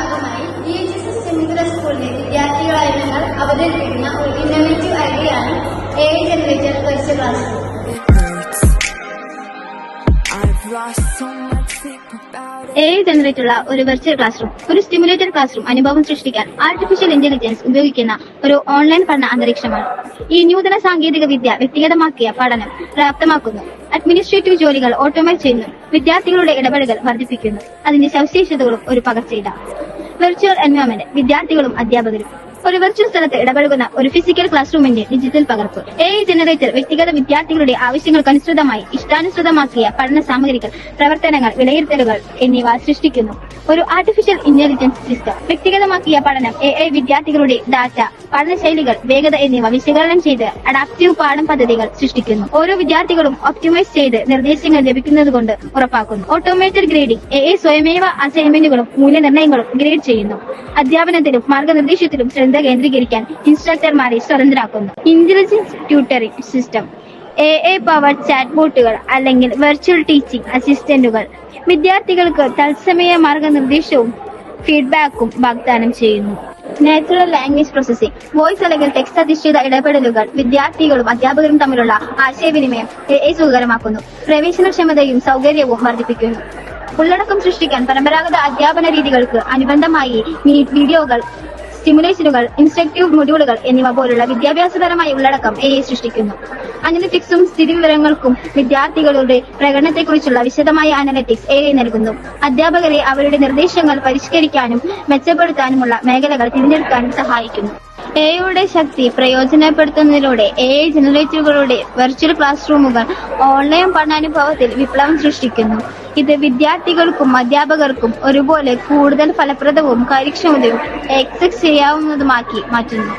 ഭാഗമായി DHSS ചെന്നിത്തല സ്കൂളിലെ വിദ്യാർത്ഥികളായ ഞങ്ങൾ അവതരിപ്പിക്കുന്ന ഒരു ഇന്നോവേറ്റീവ് ഐഡിയയാണ് AI generator virtual classroom. AI ജനറേറ്റുള്ള ഒരു വെർച്വൽ ക്ലാസ് റൂം, ഒരു സ്റ്റിമുലേറ്റർ ക്ലാസ് റൂം അനുഭവം സൃഷ്ടിക്കാൻ ആർട്ടിഫിഷ്യൽ ഇന്റലിജൻസ് ഉപയോഗിക്കുന്ന ഒരു ഓൺലൈൻ പഠന അന്തരീക്ഷമാണ്. ഈ നൂതന സാങ്കേതിക വിദ്യ വ്യക്തിഗതമാക്കിയ പഠനം പ്രാപ്തമാക്കുന്നു, അഡ്മിനിസ്ട്രേറ്റീവ് ജോലികൾ ഓട്ടോമേറ്റ് ചെയ്യുന്നു, വിദ്യാർത്ഥികളുടെ ഇടപെടലുകൾ വർദ്ധിപ്പിക്കുന്നു. അതിന്റെ സവിശേഷതകളും ഒരു പകർച്ചയില്ല. വെർച്വൽ എൻവയോൺമെന്റ്, വിദ്യാർത്ഥികളും അധ്യാപകരും ഒരു വെർച്വൽ സ്ഥലത്ത് ഇടപഴകുന്ന ഒരു ഫിസിക്കൽ ക്ലാസ് റൂമിന്റെ ഡിജിറ്റൽ പകർപ്പ്. AI ജനറേറ്റർ വ്യക്തിഗത വിദ്യാർത്ഥികളുടെ ആവശ്യങ്ങൾക്കനുസൃതമായി ഇഷ്ടാനുസൃതമാക്കിയ പഠന സാമഗ്രികൾ, പ്രവർത്തനങ്ങൾ, വിലയിരുത്തലുകൾ എന്നിവ സൃഷ്ടിക്കുന്നു. ഒരു ആർട്ടിഫിഷ്യൽ ഇന്റലിജൻസ് സിസ്റ്റം. വ്യക്തിഗതമാക്കിയ പഠനം AI വിദ്യാർത്ഥികളുടെ ഡാറ്റ, പഠനശൈലികൾ, വേഗത എന്നിവ വിശകലനം ചെയ്ത് അഡാപ്റ്റീവ് പാഠം പദ്ധതികൾ സൃഷ്ടിക്കുന്നു. ഓരോ വിദ്യാർത്ഥികളും ഒപ്റ്റിമൈസ് ചെയ്ത് നിർദ്ദേശങ്ങൾ ലഭിക്കുന്നതുകൊണ്ട് ഉറപ്പാക്കുന്നു. Automated grading. AI സ്വയമേവ അസൈൻമെന്റുകളും മൂല്യനിർണ്ണയങ്ങളും ഗ്രേഡ് ചെയ്യുന്നു. അധ്യാപനത്തിലും മാർഗനിർദ്ദേശത്തിലും ശ്രദ്ധ കേന്ദ്രീകരിക്കാൻ ഇൻസ്ട്രക്ടർമാരെ സ്വതന്ത്രരാക്കുന്നു. Intelligence tutoring system. AI powered chat ബോട്ടുകൾ അല്ലെങ്കിൽ വെർച്വൽ ടീച്ചിംഗ് അസിസ്റ്റന്റുകൾ വിദ്യാർത്ഥികൾക്ക് തത്സമയ മാർഗനിർദ്ദേശവും ഫീഡ്ബാക്കും വാഗ്ദാനം ചെയ്യുന്നു. Natural language processing. വോയിസ് അല്ലെങ്കിൽ ടെക്സ്റ്റ് അധിഷ്ഠിത ഇടപെടലുകൾ വിദ്യാർത്ഥികളും അധ്യാപകരും തമ്മിലുള്ള ആശയവിനിമയം AI സുഖകരമാക്കുന്നു. പ്രവേശനക്ഷമതയും സൗകര്യവും വർദ്ധിപ്പിക്കുന്നു. ഉള്ളടക്കം സൃഷ്ടിക്കാൻ പരമ്പരാഗത അധ്യാപന രീതികൾക്ക് അനുബന്ധമായി വീഡിയോകൾ, സ്റ്റിമുലേഷനുകൾ, ഇൻസ്ട്രക്റ്റീവ് മൊഡ്യൂളുകൾ എന്നിവ പോലുള്ള വിദ്യാഭ്യാസപരമായ ഉള്ളടക്കം AI സൃഷ്ടിക്കുന്നു. അനലിറ്റിക്സും സ്ഥിതിവിവരങ്ങൾക്കും വിദ്യാർത്ഥികളുടെ പ്രകടനത്തെക്കുറിച്ചുള്ള വിശദമായ അനലിറ്റിക്സ് AI നൽകുന്നു. അധ്യാപകരെ അവരുടെ നിർദ്ദേശങ്ങൾ പരിഷ്കരിക്കാനും മെച്ചപ്പെടുത്താനുമുള്ള മേഖലകൾ തിരഞ്ഞെടുക്കാനും സഹായിക്കുന്നു. AI ശക്തി പ്രയോജനപ്പെടുത്തുന്നതിലൂടെ AI ജനറേറ്ററുകളുടെ വെർച്വൽ ക്ലാസ് റൂമുകൾ ഓൺലൈൻ പഠനാനുഭവത്തിൽ വിപ്ലവം സൃഷ്ടിക്കുന്നു. ഇത് വിദ്യാർത്ഥികൾക്കും അധ്യാപകർക്കും ഒരുപോലെ കൂടുതൽ ഫലപ്രദവും കാര്യക്ഷമതയും ആക്സസ് ചെയ്യാവുന്നതുമാക്കി മാറ്റുന്നു.